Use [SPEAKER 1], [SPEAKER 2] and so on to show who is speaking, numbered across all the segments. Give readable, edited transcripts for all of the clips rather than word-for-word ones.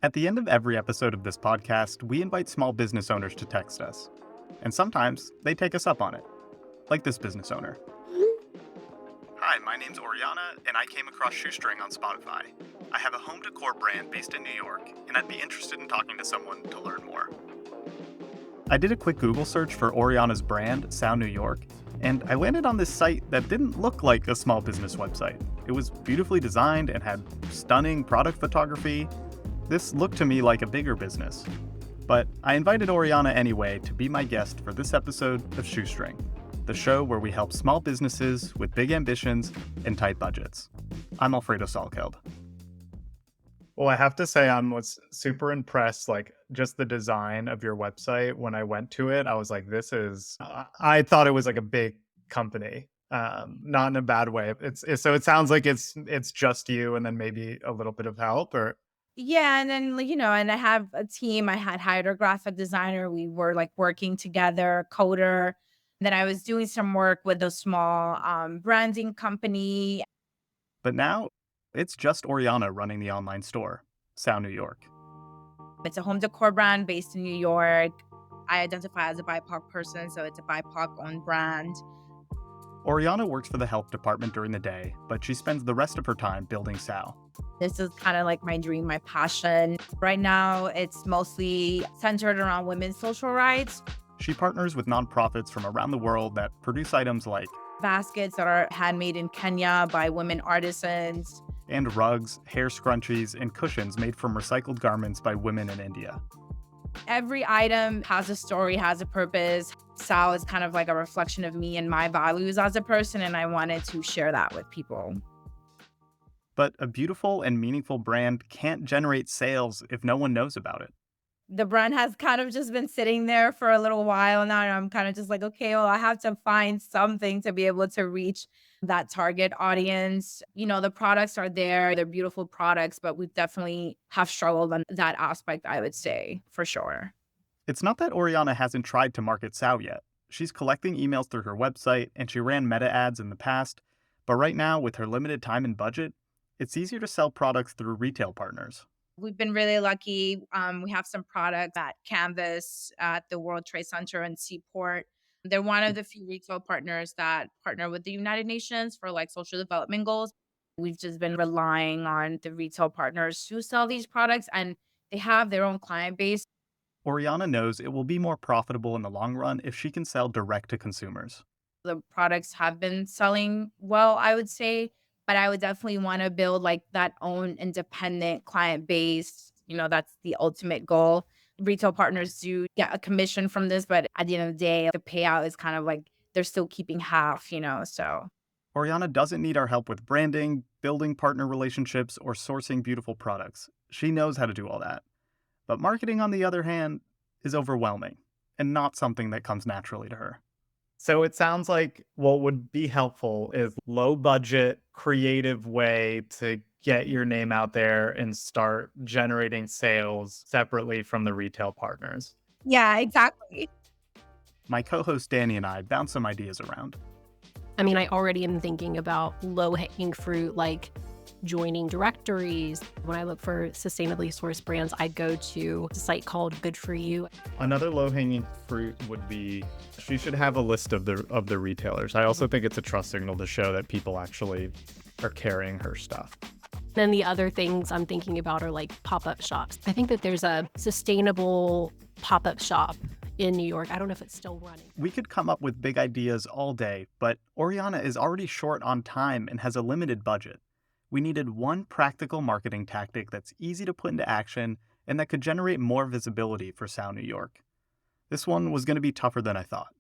[SPEAKER 1] At the end of every episode of this podcast, we invite small business owners to text us. And sometimes they take us up on it, like this business owner. Hi, my name's Oriana, and I came across Shoestring on Spotify. I have a home decor brand based in New York, and I'd be interested in talking to someone to learn more. I did a quick Google search for Oriana's brand, Sao New York, and I landed on this site that didn't look like a small business website. It was beautifully designed and had stunning product photography. This looked to me like a bigger business. But I invited Oriana anyway to be my guest for this episode of Shoestring, the show where we help small businesses with big ambitions and tight budgets. I'm Alfredo Salkeld. Well, I have to say I was super impressed, just the design of your website. When I went to it, I was like, I thought it was like a big company, not in a bad way. So it sounds like it's just you and then maybe a little bit of help or.
[SPEAKER 2] Yeah, and then, and I have a team. I had hired a graphic designer. We were working together, coder. Then I was doing some work with a small branding company.
[SPEAKER 1] But now it's just Oriana running the online store, Sao New York.
[SPEAKER 2] It's a home decor brand based in New York. I identify as a BIPOC person, so it's a BIPOC-owned brand.
[SPEAKER 1] Oriana works for the health department during the day, but she spends the rest of her time building Sao.
[SPEAKER 2] This is kind of like my dream, my passion. Right now, it's mostly centered around women's social rights.
[SPEAKER 1] She partners with nonprofits from around the world that produce items like
[SPEAKER 2] baskets that are handmade in Kenya by women artisans,
[SPEAKER 1] and rugs, hair scrunchies, and cushions made from recycled garments by women in India.
[SPEAKER 2] Every item has a story, has a purpose. Sao is kind of like a reflection of me and my values as a person, and I wanted to share that with people.
[SPEAKER 1] But a beautiful and meaningful brand can't generate sales if no one knows about it.
[SPEAKER 2] The brand has kind of just been sitting there for a little while now, and I'm kind of just like, okay, well, I have to find something to be able to reach that target audience. The products are there, they're beautiful products, but we definitely have struggled on that aspect, I would say, for sure.
[SPEAKER 1] It's not that Oriana hasn't tried to market Sao yet. She's collecting emails through her website, and she ran meta ads in the past. But right now, with her limited time and budget, it's easier to sell products through retail partners.
[SPEAKER 2] We've been really lucky. We have some products at Canvas, at the World Trade Center and Seaport. They're one of the few retail partners that partner with the United Nations for social development goals. We've just been relying on the retail partners to sell these products, and they have their own client base.
[SPEAKER 1] Oriana knows it will be more profitable in the long run if she can sell direct to consumers.
[SPEAKER 2] The products have been selling well, I would say, but I would definitely want to build that own independent client base. That's the ultimate goal. Retail partners do get a commission from this, but at the end of the day, the payout is kind of they're still keeping half, so.
[SPEAKER 1] Oriana doesn't need our help with branding, building partner relationships, or sourcing beautiful products. She knows how to do all that. But marketing, on the other hand, is overwhelming and not something that comes naturally to her. So it sounds like what would be helpful is low budget, creative way to get your name out there and start generating sales separately from the retail partners.
[SPEAKER 2] Yeah, exactly.
[SPEAKER 1] My co-host Danny and I bounce some ideas around.
[SPEAKER 3] I already am thinking about low-hanging fruit, like joining directories. When I look for sustainably sourced brands, I go to a site called Good For You.
[SPEAKER 1] Another low-hanging fruit would be she should have a list of the retailers. I also think it's a trust signal to show that people actually are carrying her stuff.
[SPEAKER 3] Then the other things I'm thinking about are pop-up shops. I think that there's a sustainable pop-up shop in New York. I don't know if it's still running.
[SPEAKER 1] We could come up with big ideas all day, but Oriana is already short on time and has a limited budget. We needed one practical marketing tactic that's easy to put into action and that could generate more visibility for Sao New York. This one was going to be tougher than I thought.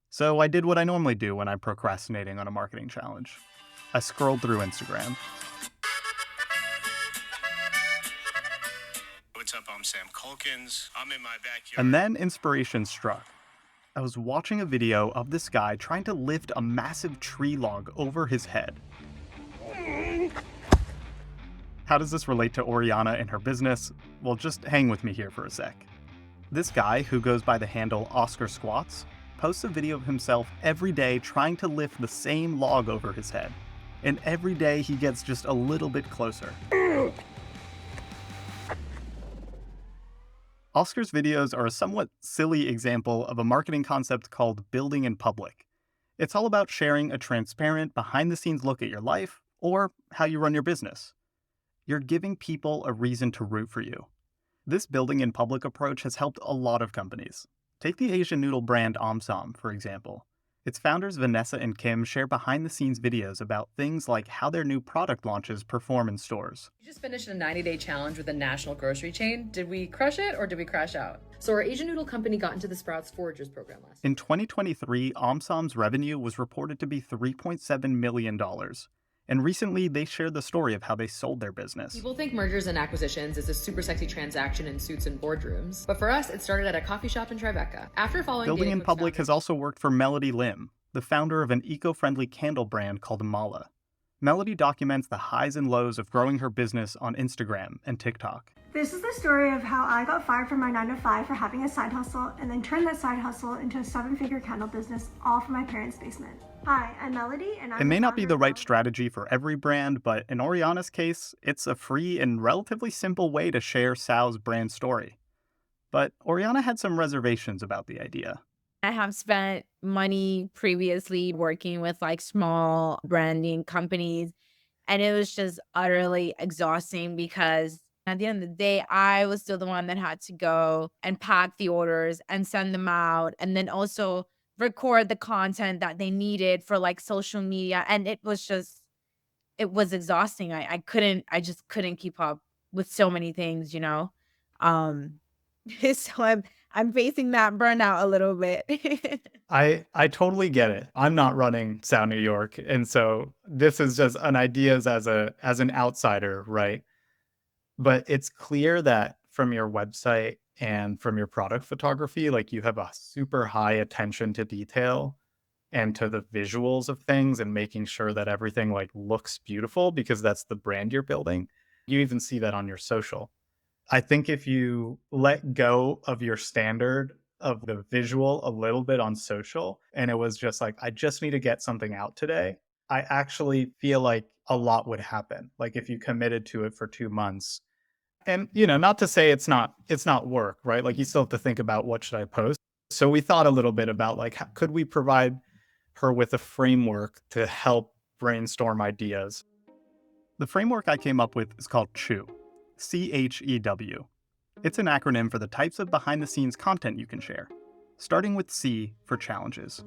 [SPEAKER 1] So I did what I normally do when I'm procrastinating on a marketing challenge. I scrolled through Instagram.
[SPEAKER 4] What's up? I'm Sam Culkins. I'm in my backyard.
[SPEAKER 1] And then inspiration struck. I was watching a video of this guy trying to lift a massive tree log over his head. How does this relate to Oriana and her business? Well, just hang with me here for a sec. This guy, who goes by the handle Oscar Squats, posts a video of himself every day trying to lift the same log over his head. And every day he gets just a little bit closer. Oscar's videos are a somewhat silly example of a marketing concept called building in public. It's all about sharing a transparent, behind-the-scenes look at your life or how you run your business. You're giving people a reason to root for you. This building in public approach has helped a lot of companies. Take the Asian noodle brand Omsom, for example. Its founders Vanessa and Kim share behind-the-scenes videos about things like how their new product launches perform in stores.
[SPEAKER 5] We just finished a 90-day challenge with a national grocery chain. Did we crush it or did we crash out? So our Asian noodle company got into the Sprouts Foragers program last year.
[SPEAKER 1] In 2023, Omsom's revenue was reported to be $3.7 million. And recently, they shared the story of how they sold their business.
[SPEAKER 5] People think mergers and acquisitions is a super sexy transaction in suits and boardrooms. But for us, it started at a coffee shop in Tribeca. After following
[SPEAKER 1] Building in
[SPEAKER 5] Data
[SPEAKER 1] public
[SPEAKER 5] Quick's
[SPEAKER 1] has also worked for Melody Lim, the founder of an eco-friendly candle brand called Mala. Melody documents the highs and lows of growing her business on Instagram and TikTok.
[SPEAKER 6] This is the story of how I got fired from my 9-to-5 for having a side hustle and then turned that side hustle into a 7-figure candle business, all from my parents' basement. Hi, I'm Melody, and I'm
[SPEAKER 1] It may not be
[SPEAKER 6] founder
[SPEAKER 1] the right
[SPEAKER 6] of-
[SPEAKER 1] strategy for every brand, but in Oriana's case, it's a free and relatively simple way to share Sao's brand story. But Oriana had some reservations about the idea.
[SPEAKER 2] I have spent money previously working with like small branding companies, and it was just utterly exhausting because at the end of the day, I was still the one that had to go and pack the orders and send them out, and then also record the content that they needed for like social media. And it was exhausting. I just couldn't keep up with so many things, you know? Um, so I'm facing that burnout a little bit.
[SPEAKER 1] I totally get it. I'm not running Sao New York, and so this is just an idea as an outsider, right? But it's clear that from your website and from your product photography, like you have a super high attention to detail and to the visuals of things and making sure that everything like looks beautiful because that's the brand you're building. You even see that on your social. I think if you let go of your standard of the visual a little bit on social, and it was just like, I just need to get something out today, I actually feel like a lot would happen. Like if you committed to it for 2 months. And, not to say it's not work, right? Like you still have to think about what should I post. So we thought a little bit about like, could we provide her with a framework to help brainstorm ideas? The framework I came up with is called CHEW. CHEW. It's an acronym for the types of behind-the-scenes content you can share, starting with C for challenges.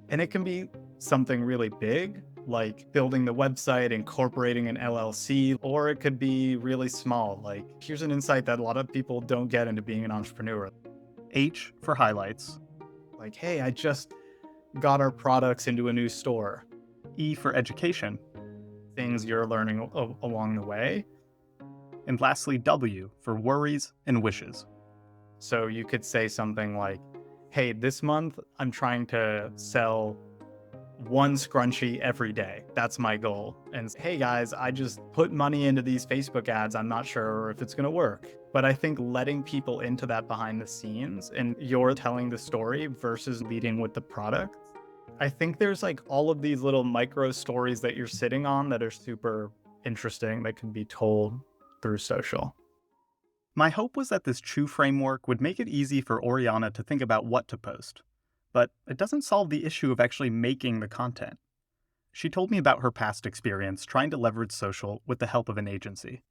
[SPEAKER 1] And it can be something really big, like building the website, incorporating an LLC, or it could be really small, like here's an insight that a lot of people don't get into being an entrepreneur. H for highlights, like, hey, I just got our products into a new store. E for education, things you're learning along the way. And lastly, W for worries and wishes. So you could say something like, hey, this month I'm trying to sell 1 scrunchie every day. That's my goal. And hey guys, I just put money into these Facebook ads. I'm not sure if it's going to work. But I think letting people into that behind the scenes and you're telling the story versus leading with the product, I think there's like all of these little micro stories that you're sitting on that are super interesting that can be told through social. My hope was that this CHEW framework would make it easy for Oriana to think about what to post, but it doesn't solve the issue of actually making the content. She told me about her past experience trying to leverage social with the help of an agency.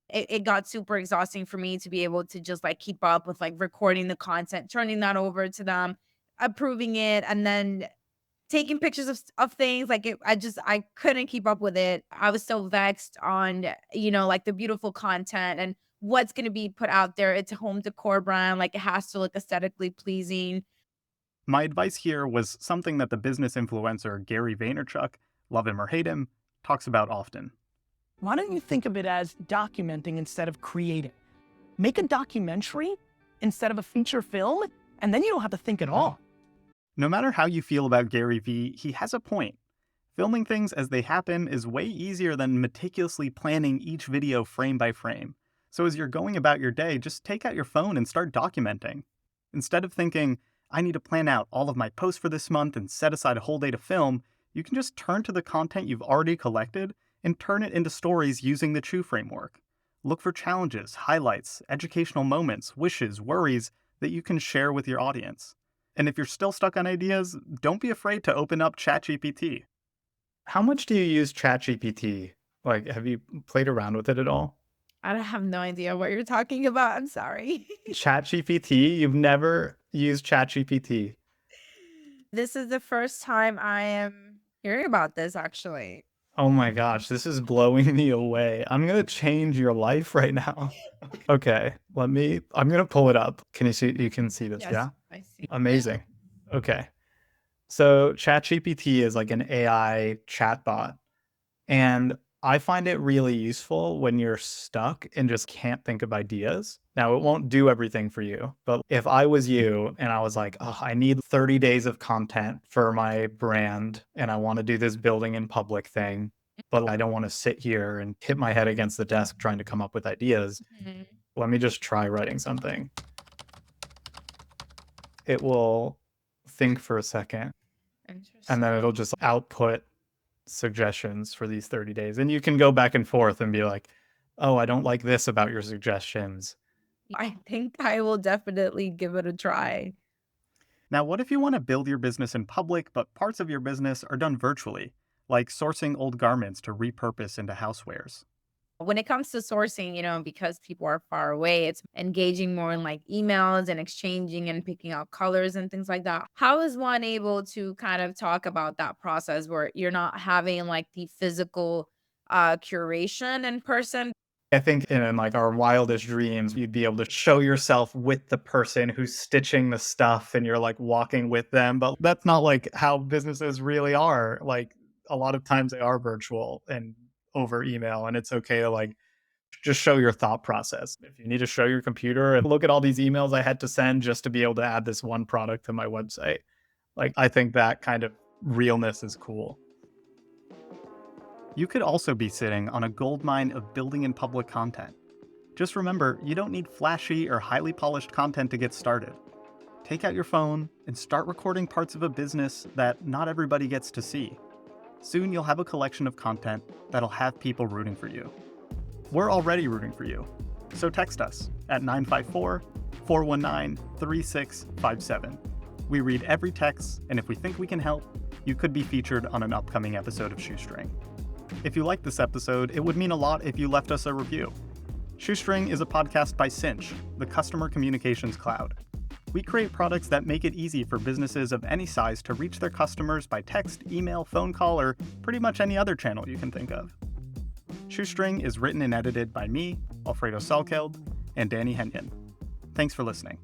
[SPEAKER 2] It got super exhausting for me to be able to just like keep up with like recording the content, turning that over to them, approving it, and then taking pictures of things. Like I couldn't keep up with it. I was so vexed on, like the beautiful content and what's going to be put out there. It's a home decor brand. Like it has to look aesthetically pleasing.
[SPEAKER 1] My advice here was something that the business influencer Gary Vaynerchuk, love him or hate him, talks about often.
[SPEAKER 7] Why don't you think of it as documenting instead of creating? Make a documentary instead of a feature film, and then you don't have to think at all.
[SPEAKER 1] No matter how you feel about Gary Vee, he has a point. Filming things as they happen is way easier than meticulously planning each video frame by frame. So as you're going about your day, just take out your phone and start documenting. Instead of thinking, I need to plan out all of my posts for this month and set aside a whole day to film, you can just turn to the content you've already collected and turn it into stories using the CHEW framework. Look for challenges, highlights, educational moments, wishes, worries that you can share with your audience. And if you're still stuck on ideas, don't be afraid to open up ChatGPT. How much do you use ChatGPT? Like, have you played around with it at all?
[SPEAKER 2] I don't have no idea what you're talking about. I'm sorry.
[SPEAKER 1] ChatGPT? You've never used ChatGPT?
[SPEAKER 2] This is the first time I am hearing about this, actually.
[SPEAKER 1] Oh my gosh, this is blowing me away. I'm gonna change your life right now. Okay, I'm gonna pull it up. You can see this,
[SPEAKER 2] Yes,
[SPEAKER 1] yeah?
[SPEAKER 2] I see.
[SPEAKER 1] Amazing. Okay. So ChatGPT is like an AI chatbot, and I find it really useful when you're stuck and just can't think of ideas. Now, it won't do everything for you, but if I was you and I was like, oh, I need 30 days of content for my brand and I want to do this building in public thing, but I don't want to sit here and hit my head against the desk trying to come up with ideas.
[SPEAKER 2] Mhm.
[SPEAKER 1] Let me just try writing something. It will think for a second and
[SPEAKER 2] Interesting.
[SPEAKER 1] then it'll just output suggestions for these 30 days. And you can go back and forth and be like, oh, I don't like this about your suggestions.
[SPEAKER 2] I think I will definitely give it a try.
[SPEAKER 1] Now, what if you want to build your business in public, but parts of your business are done virtually, like sourcing old garments to repurpose into housewares?
[SPEAKER 2] When it comes to sourcing, because people are far away, it's engaging more in like emails and exchanging and picking out colors and things like that. How is one able to kind of talk about that process where you're not having like the physical curation in person?
[SPEAKER 1] I think in like our wildest dreams, you'd be able to show yourself with the person who's stitching the stuff and you're like walking with them. But that's not like how businesses really are. Like a lot of times they are virtual and over email, and it's okay to like just show your thought process. If you need to show your computer and look at all these emails I had to send just to be able to add this one product to my website, like I think that kind of realness is cool. You could also be sitting on a goldmine of building in public content. Just remember, you don't need flashy or highly polished content to get started. Take out your phone and start recording parts of a business that not everybody gets to see. Soon you'll have a collection of content that'll have people rooting for you. We're already rooting for you. So text us at 954-419-3657. We read every text, and if we think we can help, you could be featured on an upcoming episode of Shoestring. If you liked this episode, it would mean a lot if you left us a review. Shoestring is a podcast by Cinch, the customer communications cloud. We create products that make it easy for businesses of any size to reach their customers by text, email, phone call, or pretty much any other channel you can think of. Shoestring is written and edited by me, Alfredo Salkeld, and Danny Henyon. Thanks for listening.